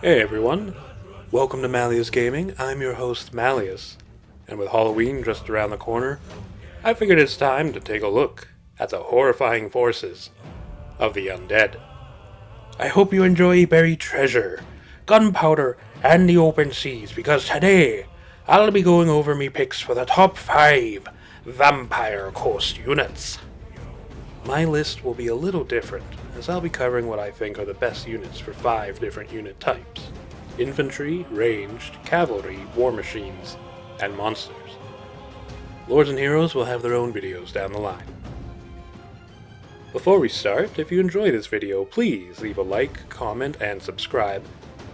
Hey everyone, welcome to Malleus Gaming. I'm your host Malleus, and with Halloween just around the corner, I figured it's time to take a look at the horrifying forces of the undead. I hope you enjoy buried treasure, gunpowder, and the open seas, because today I'll be going over me picks for the top 5 Vampire Coast units. My list will be a little different, as I'll be covering what I think are the best units for 5 different unit types: Infantry, Ranged, Cavalry, War Machines, and Monsters. Lords and Heroes will have their own videos down the line. Before we start, if you enjoy this video, please leave a like, comment, and subscribe,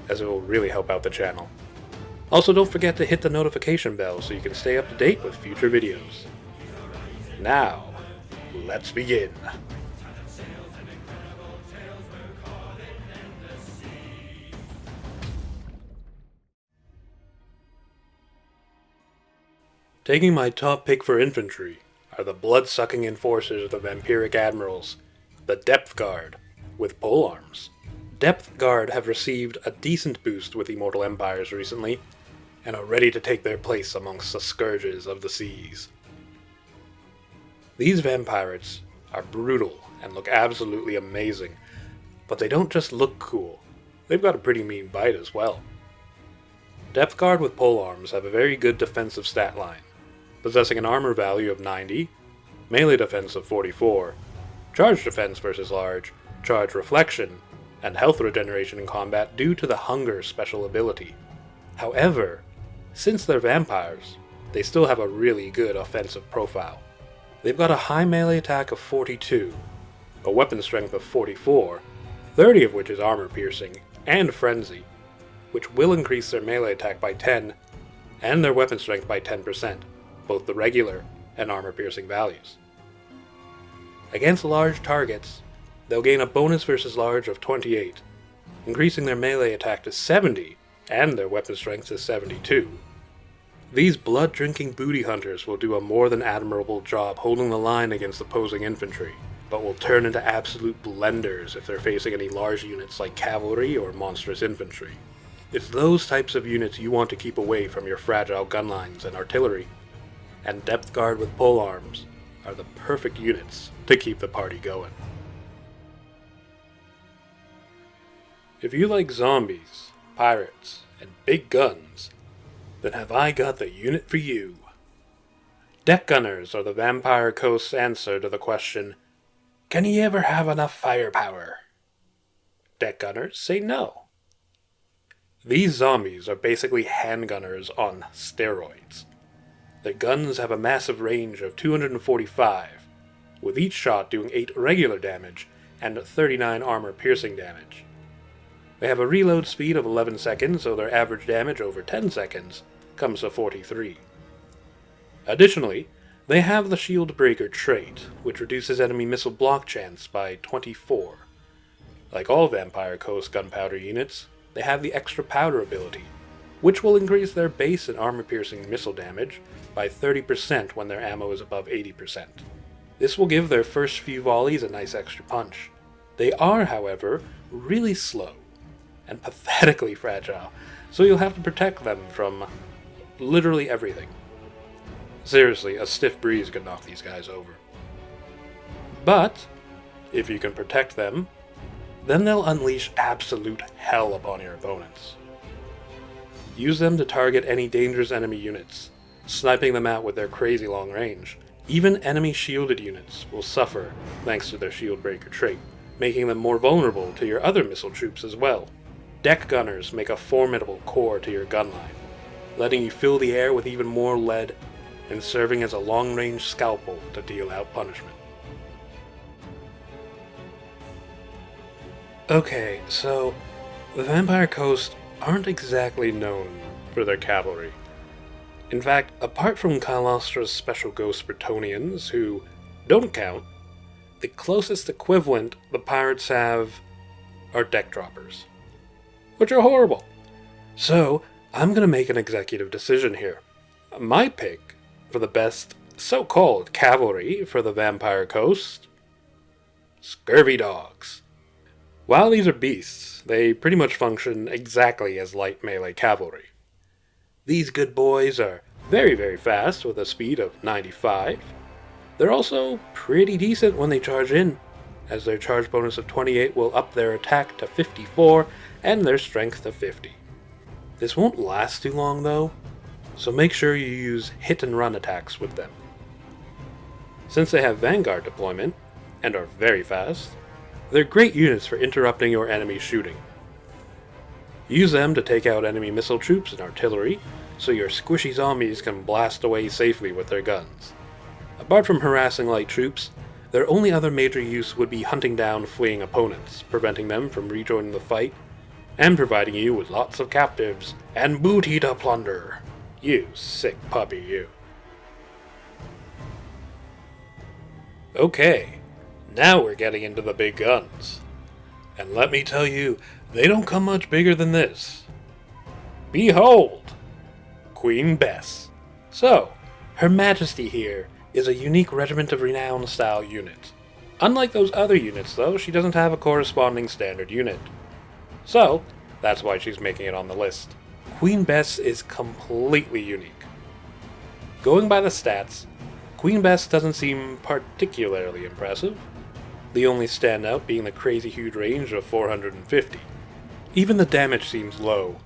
as it will really help out the channel. Also, don't forget to hit the notification bell so you can stay up to date with future videos. Now, let's begin. Taking my top pick for infantry are the blood-sucking enforcers of the vampiric admirals, the Depth Guard, with Polearms. Depth Guard have received a decent boost with Immortal Empires recently, and are ready to take their place amongst the scourges of the seas. These vampirates are brutal and look absolutely amazing, but they don't just look cool, they've got a pretty mean bite as well. Depth Guard with Polearms have a very good defensive stat line, possessing an armor value of 90, melee defense of 44, charge defense versus large, charge reflection, and health regeneration in combat due to the Hunger special ability. However, since they're vampires, they still have a really good offensive profile. They've got a high melee attack of 42, a weapon strength of 44, 30 of which is armor piercing, and frenzy, which will increase their melee attack by 10, and their weapon strength by 10%, both the regular and armor piercing values. Against large targets, they'll gain a bonus versus large of 28, increasing their melee attack to 70, and their weapon strength to 72. These blood-drinking booty hunters will do a more than admirable job holding the line against opposing infantry, but will turn into absolute blenders if they're facing any large units like cavalry or monstrous infantry. It's those types of units you want to keep away from your fragile gun lines and artillery, and Depth Guard with Polearms are the perfect units to keep the party going. If you like zombies, pirates, and big guns, then have I got the unit for you. Deck Gunners are the Vampire Coast's answer to the question, can you ever have enough firepower? Deck Gunners say no. These zombies are basically handgunners on steroids. Their guns have a massive range of 245, with each shot doing 8 regular damage and 39 armor piercing damage. They have a reload speed of 11 seconds, so their average damage over 10 seconds comes to 43. Additionally, they have the Shield Breaker trait, which reduces enemy missile block chance by 24. Like all Vampire Coast gunpowder units, they have the Extra Powder ability, which will increase their base and armor-piercing missile damage by 30% when their ammo is above 80%. This will give their first few volleys a nice extra punch. They are, however, really slow and pathetically fragile, so you'll have to protect them from literally everything. Seriously, a stiff breeze could knock these guys over. But, if you can protect them, then they'll unleash absolute hell upon your opponents. Use them to target any dangerous enemy units, sniping them out with their crazy long range. Even enemy shielded units will suffer thanks to their Shield Breaker trait, making them more vulnerable to your other missile troops as well. Deck Gunners make a formidable core to your gun line, letting you fill the air with even more lead and serving as a long-range scalpel to deal out punishment. Okay, so the Vampire Coast aren't exactly known for their cavalry. In fact, apart from Colossus' special ghost Bretonnians, who don't count, the closest equivalent the pirates have are deck droppers, which are horrible. So, I'm gonna make an executive decision here. My pick for the best so-called cavalry for the Vampire Coast: Scurvy Dogs. While these are beasts, they pretty much function exactly as light melee cavalry. These good boys are very, very fast with a speed of 95. They're also pretty decent when they charge in, as their charge bonus of 28 will up their attack to 54 and their strength to 50. This won't last too long though, so make sure you use hit and run attacks with them. Since they have Vanguard deployment, and are very fast, they're great units for interrupting your enemy's shooting. Use them to take out enemy missile troops and artillery, so your squishy zombies can blast away safely with their guns. Apart from harassing light troops, their only other major use would be hunting down fleeing opponents, preventing them from rejoining the fight, and providing you with lots of captives and booty to plunder. You sick puppy, you. Okay, now we're getting into the big guns. And let me tell you, they don't come much bigger than this. Behold! Queen Bess. So, Her Majesty here is a unique Regiment of Renown style unit. Unlike those other units though, she doesn't have a corresponding standard unit. So, that's why she's making it on the list. Queen Bess is completely unique. Going by the stats, Queen Bess doesn't seem particularly impressive, the only standout being the crazy huge range of 450. Even the damage seems low,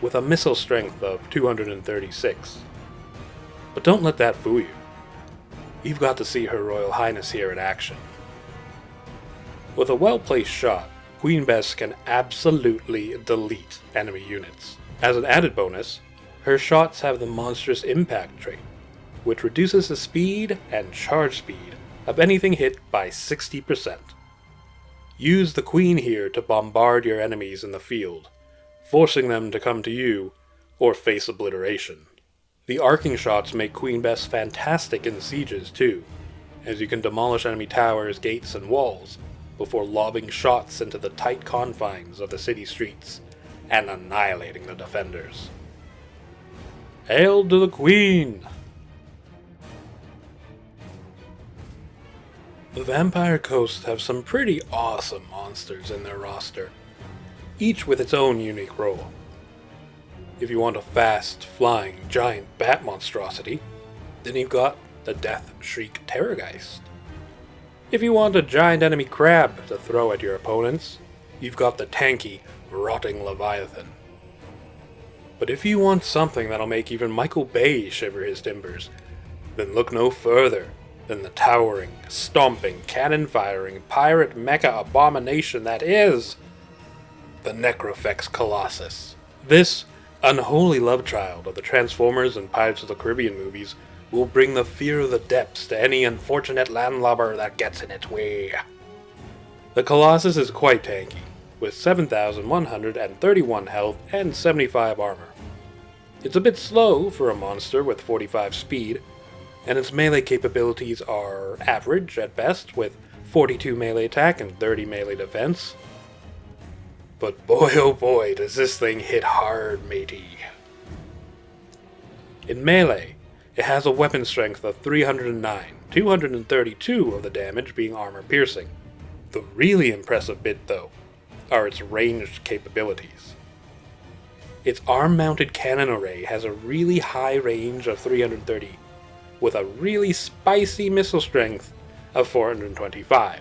with a missile strength of 236. But don't let that fool you. You've got to see Her Royal Highness here in action. With a well-placed shot, Queen Bess can absolutely delete enemy units. As an added bonus, her shots have the monstrous impact trait, which reduces the speed and charge speed of anything hit by 60%. Use the Queen here to bombard your enemies in the field, forcing them to come to you or face obliteration. The arcing shots make Queen Bess fantastic in sieges too, as you can demolish enemy towers, gates, and walls before lobbing shots into the tight confines of the city streets and annihilating the defenders. Hail to the Queen! The Vampire Coast have some pretty awesome monsters in their roster, each with its own unique role. If you want a fast, flying, giant bat monstrosity, then you've got the Death Shriek Terrorgeist. If you want a giant enemy crab to throw at your opponents, you've got the tanky, Rotting Leviathan. But if you want something that'll make even Michael Bay shiver his timbers, then look no further than the towering, stomping, cannon-firing, pirate mecha abomination that is the Necrofex Colossus. This unholy love child of the Transformers and Pirates of the Caribbean movies will bring the fear of the depths to any unfortunate landlubber that gets in its way. The Colossus is quite tanky, with 7,131 health and 75 armor. It's a bit slow for a monster with 45 speed, and its melee capabilities are average at best, with 42 melee attack and 30 melee defense. But boy oh boy does this thing hit hard, matey. In melee, it has a weapon strength of 309, 232 of the damage being armor piercing. The really impressive bit though are its ranged capabilities. Its arm-mounted cannon array has a really high range of 330, with a really spicy missile strength of 425.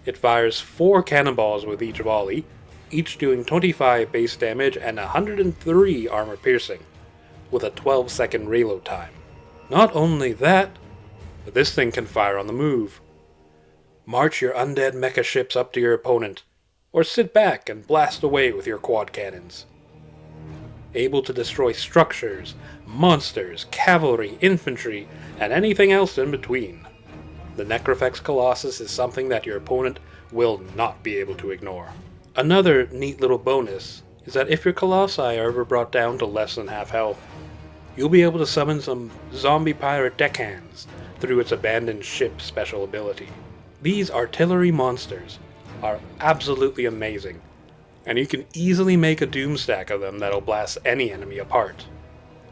It fires 4 cannonballs with each volley, each doing 25 base damage and 103 armor piercing, with a 12-second reload time. Not only that, but this thing can fire on the move. March your undead mecha ships up to your opponent, or sit back and blast away with your quad cannons. Able to destroy structures, monsters, cavalry, infantry, and anything else in between. The Necrofex Colossus is something that your opponent will not be able to ignore. Another neat little bonus is that if your Colossi are ever brought down to less than half health, you'll be able to summon some zombie pirate deckhands through its abandoned ship special ability. These artillery monsters are absolutely amazing, and you can easily make a doom stack of them that'll blast any enemy apart,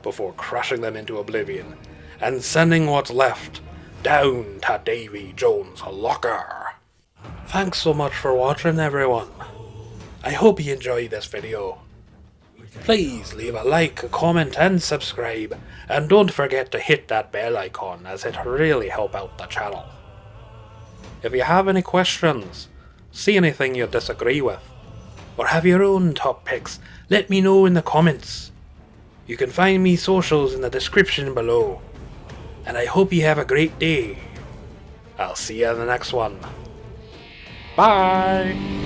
before crushing them into oblivion, and sending what's left down to Davy Jones' locker. Thanks so much for watching, everyone. I hope you enjoyed this video. Please leave a like, a comment and subscribe, and don't forget to hit that bell icon as it really helps out the channel. If you have any questions, see anything you disagree with, or have your own top picks, let me know in the comments. You can find me socials in the description below. And I hope you have a great day. I'll see you in the next one. Bye!